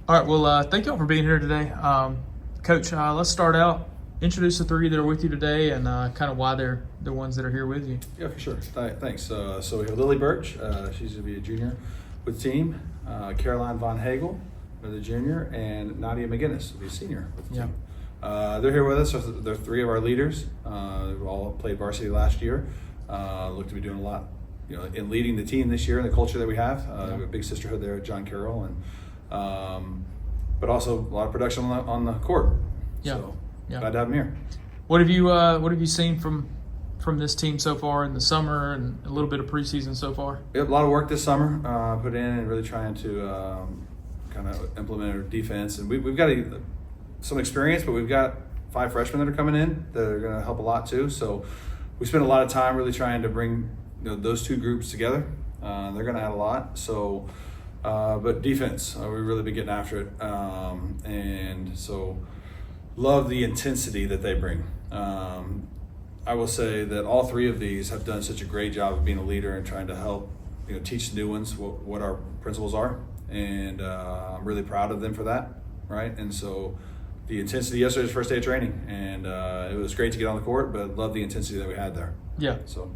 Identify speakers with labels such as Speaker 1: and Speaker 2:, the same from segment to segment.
Speaker 1: All right, well, thank y'all for being here today. Coach, let's start out. Introduce the three that are with you today and kind of why they're the ones that are here with you.
Speaker 2: Yeah, for sure. Thanks. So we have Lily Birch. She's going to be a junior with the team. Caroline Von Hagel, another junior, and Nadia McGinnis will be a senior with the team. They're here with us. So they're three of our leaders. They've all played varsity last year. Look to be doing a lot, in leading the team this year and the culture that we have. We have a big sisterhood there at John Carroll, and but also a lot of production on the court. So glad to have them here.
Speaker 1: What have you seen from this team so far in the summer and a little bit of preseason so far?
Speaker 2: We have a lot of work this summer put in and really trying to kind of implement our defense. And we've got some experience, but we've got 5 freshmen that are coming in that are going to help a lot too. So we spent a lot of time really trying to bring those two groups together. They're going to add a lot. So, but defense, we've really been getting after it, and so love the intensity that they bring. I will say that all 3 of these have done such a great job of being a leader and trying to help teach the new ones what our principles are, and I'm really proud of them for that. Right, and so the intensity yesterday was the first day of training, and it was great to get on the court, but love the intensity that we had there.
Speaker 1: Yeah. So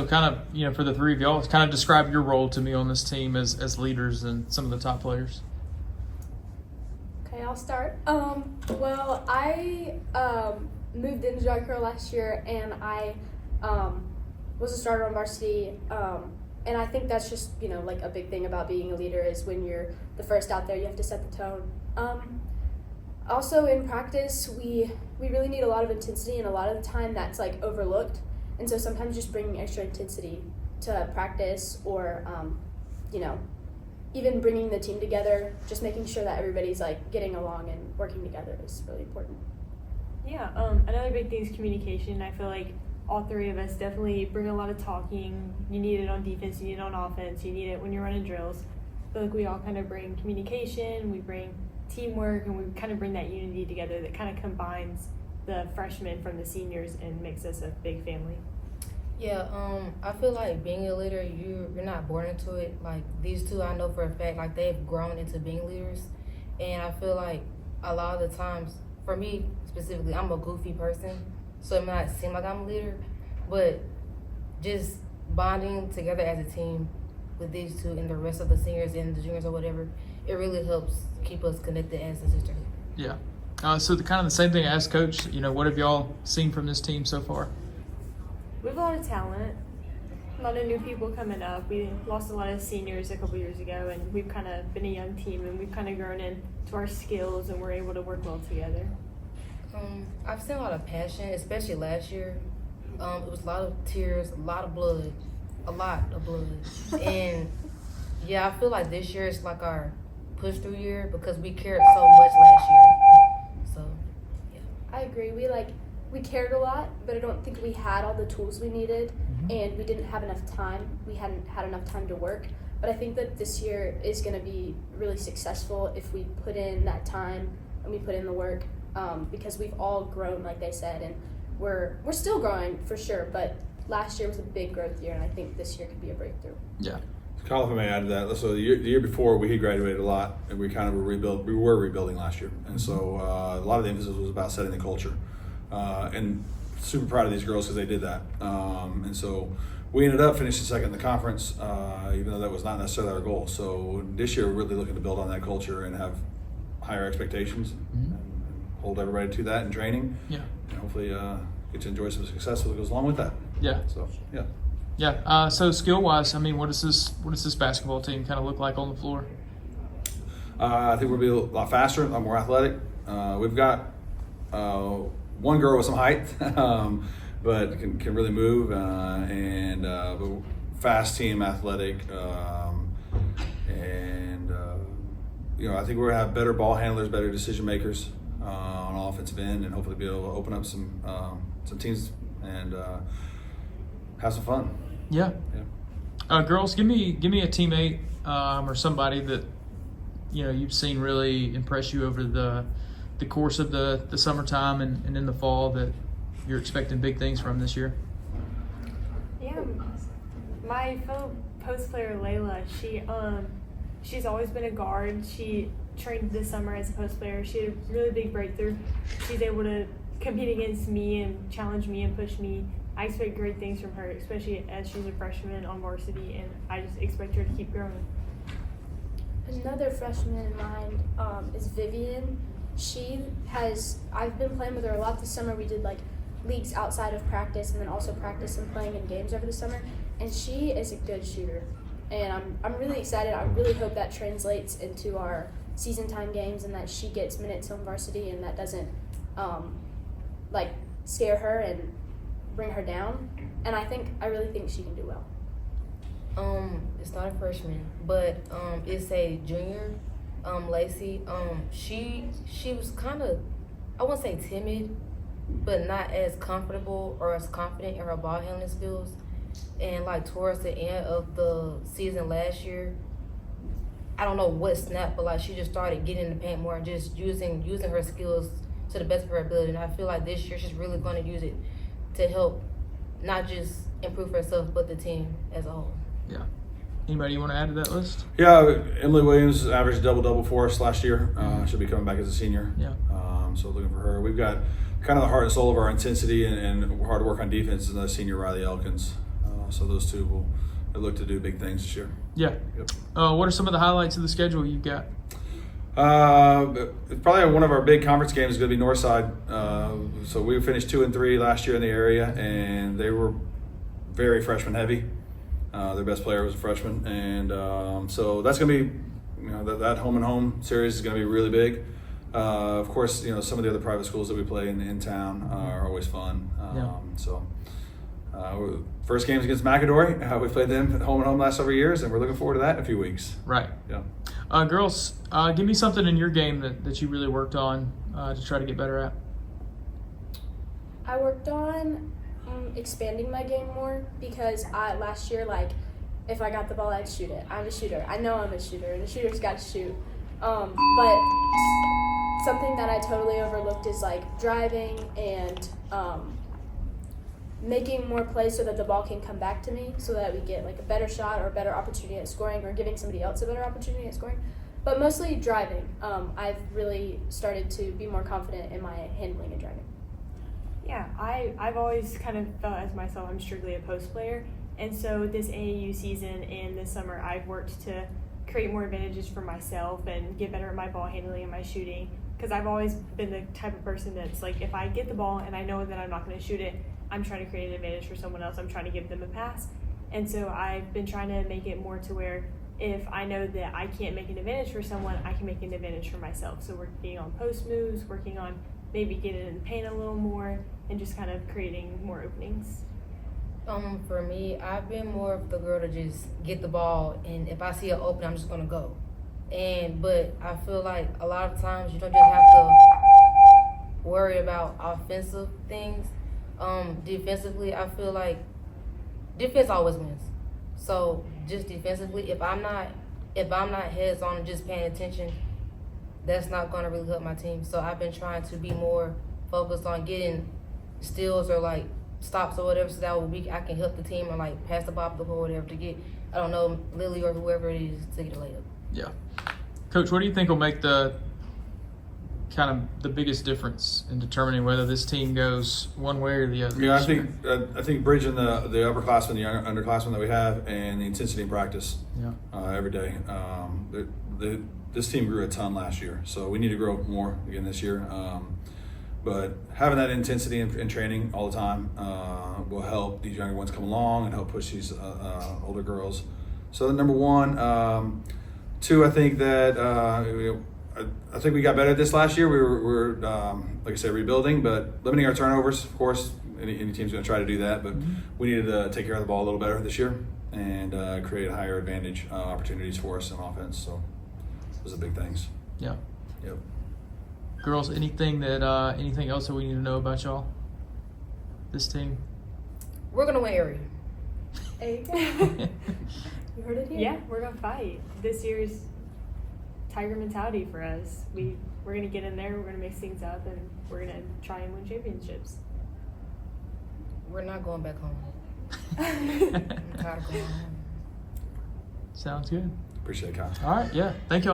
Speaker 1: kind of, for the 3 of y'all, kind of describe your role to me on this team as leaders and some of the top players.
Speaker 3: Okay, I'll start. Well, I moved into John Carroll last year, and I was a starter on varsity, and I think that's just, like a big thing about being a leader is when you're the first out there, you have to set the tone. Also in practice, we really need a lot of intensity, and a lot of the time that's like overlooked. And so sometimes just bringing extra intensity to practice or, even bringing the team together, just making sure that everybody's like getting along and working together is really important.
Speaker 4: Yeah, another big thing is communication. I feel like all 3 of us definitely bring a lot of talking. You need it on defense, you need it on offense, you need it when you're running drills. I feel like we all kind of bring communication, we bring teamwork, and we kind of bring that unity together that kind of combines the freshmen from the seniors and makes us a big family.
Speaker 5: Yeah, I feel like being a leader, you're not born into it. Like these 2, I know for a fact, like they've grown into being leaders, and I feel like a lot of the times, for me specifically, I'm a goofy person, so it might not seem like I'm a leader, but just bonding together as a team with these 2 and the rest of the seniors and the juniors or whatever, it really helps keep us connected as a sisterhood.
Speaker 1: Yeah. So kind of the same thing as Coach, what have y'all seen from this team so far?
Speaker 4: We have a lot of talent, a lot of new people coming up. We lost a lot of seniors a couple years ago, and we've kind of been a young team, and we've kind of grown into our skills, and we're able to work well together.
Speaker 5: I've seen a lot of passion, especially last year. It was a lot of tears, a lot of blood. And yeah, I feel like this year is like our push through year because we cared so much last year. So, yeah.
Speaker 3: I agree. We cared a lot, but I don't think we had all the tools we needed, and we didn't have enough time. We hadn't had enough time to work. But I think that this year is going to be really successful if we put in that time and we put in the work, because we've all grown, like they said, and we're still growing for sure. But last year was a big growth year, and I think this year could be a breakthrough.
Speaker 1: Yeah.
Speaker 2: Kyle, if I may add to that, so the year before we had graduated a lot, and we kind of were rebuilding last year, and so a lot of the emphasis was about setting the culture, and super proud of these girls because they did that, and so we ended up finishing second in the conference, even though that was not necessarily our goal. So this year we're really looking to build on that culture and have higher expectations, and hold everybody to that in training, and hopefully get to enjoy some success that goes along with that.
Speaker 1: Yeah.
Speaker 2: So yeah.
Speaker 1: Yeah. So skill-wise, what does this basketball team kind of look like on the floor?
Speaker 2: I think we'll be a lot faster, a lot more athletic. We've got one girl with some height, but can really move, but fast team, athletic, and I think we're gonna have better ball handlers, better decision makers on offensive end, and hopefully be able to open up some teams and have some fun.
Speaker 1: Yeah. Girls, give me a teammate or somebody that you've seen really impress you over the course of the summertime and in the fall that you're expecting big things from this year.
Speaker 4: Yeah, my fellow post player Layla, she's always been a guard. She trained this summer as a post player. She had a really big breakthrough. She's able to compete against me and challenge me and push me. I expect great things from her, especially as she's a freshman on varsity, and I just expect her to keep growing.
Speaker 3: Another freshman in mind is Vivian. I've been playing with her a lot this summer. We did like leagues outside of practice and then also practice and playing in games over the summer. And she is a good shooter. And I'm really excited. I really hope that translates into our season time games and that she gets minutes on varsity and that doesn't scare her and bring her down. And I really think she can do well.
Speaker 5: It's not a freshman, but it's a junior, Lacey. She was kind of, I wouldn't say timid, but not as comfortable or as confident in her ball handling skills. And like towards the end of the season last year, I don't know what snapped, but like she just started getting in the paint more and just using her skills to the best of her ability. And I feel like this year she's really going to use it to help not just improve herself, but the team as a whole.
Speaker 1: Yeah. Anybody you want to add to that list?
Speaker 2: Yeah, Emily Williams averaged double for us last year. She'll be coming back as a senior.
Speaker 1: Yeah.
Speaker 2: So looking for her. We've got kind of the heart and soul of our intensity and hard work on defense is another senior, Riley Elkins. So those two will look to do big things this year.
Speaker 1: Yeah.
Speaker 2: Yep.
Speaker 1: What are some of the highlights of the schedule you've got?
Speaker 2: Probably one of our big conference games is going to be Northside. So we finished 2-3 last year in the area, and they were very freshman heavy. Their best player was a freshman, and so that's going to be, that home and home series is going to be really big. Of course, some of the other private schools that we play in town are always fun. So first game's against McAdory. We played them at home and home last several years, and we're looking forward to that in a few weeks.
Speaker 1: Right.
Speaker 2: Yeah.
Speaker 1: Girls, give me something in your game that you really worked on to try to get better at.
Speaker 3: I worked on expanding my game more because last year, if I got the ball, I'd shoot it. I'm a shooter. I know I'm a shooter, and a shooter's got to shoot. But something that I totally overlooked is driving and making more plays so that the ball can come back to me so that we get a better shot or a better opportunity at scoring or giving somebody else a better opportunity at scoring. But mostly driving. I've really started to be more confident in my handling and driving.
Speaker 4: Yeah, I've always kind of felt as myself I'm strictly a post player. And so this AAU season and this summer I've worked to create more advantages for myself and get better at my ball handling and my shooting. Because I've always been the type of person that's if I get the ball and I know that I'm not going to shoot it, I'm trying to create an advantage for someone else. I'm trying to give them a pass. And so I've been trying to make it more to where if I know that I can't make an advantage for someone, I can make an advantage for myself. So working on post moves, working on maybe getting in the paint a little more, and just kind of creating more openings.
Speaker 5: For me, I've been more of the girl to just get the ball, and if I see an opening, I'm just gonna go. But I feel like a lot of times you don't just have to worry about offensive things. Defensively, I feel like defense always wins. So just defensively, if I'm not heads on and just paying attention, that's not going to really help my team. So I've been trying to be more focused on getting steals or stops or whatever, so that I can help the team or pass the ball up the ball or whatever to get, I don't know, Lily or whoever it is to get a layup.
Speaker 1: Yeah. Coach, what do you think will make the biggest difference in determining whether this team goes one way or the other?
Speaker 2: Yeah, I think bridging the upperclassmen, the underclassmen that we have, and the intensity in practice every day. This team grew a ton last year, so we need to grow more again this year. But having that intensity in training all the time will help these younger ones come along and help push these older girls. So number one. Two, I think that I think we got better at this last year. We were like I said, rebuilding, but limiting our turnovers. Of course, any team's going to try to do that, but we needed to take care of the ball a little better this year and create higher advantage opportunities for us in offense. So those are big things.
Speaker 1: Yeah.
Speaker 2: Yep.
Speaker 1: Girls, anything else that we need to know about y'all? This team?
Speaker 5: We're gonna win area.
Speaker 3: There you go. You heard it here.
Speaker 4: Yeah, we're gonna fight. This year's Tiger mentality for us. We're gonna get in there. We're gonna mix things up, and we're gonna try and win championships.
Speaker 5: We're not going back home. I'm tired of going home.
Speaker 1: Sounds good.
Speaker 2: Appreciate it, Kyle.
Speaker 1: All right. Yeah. Thank you.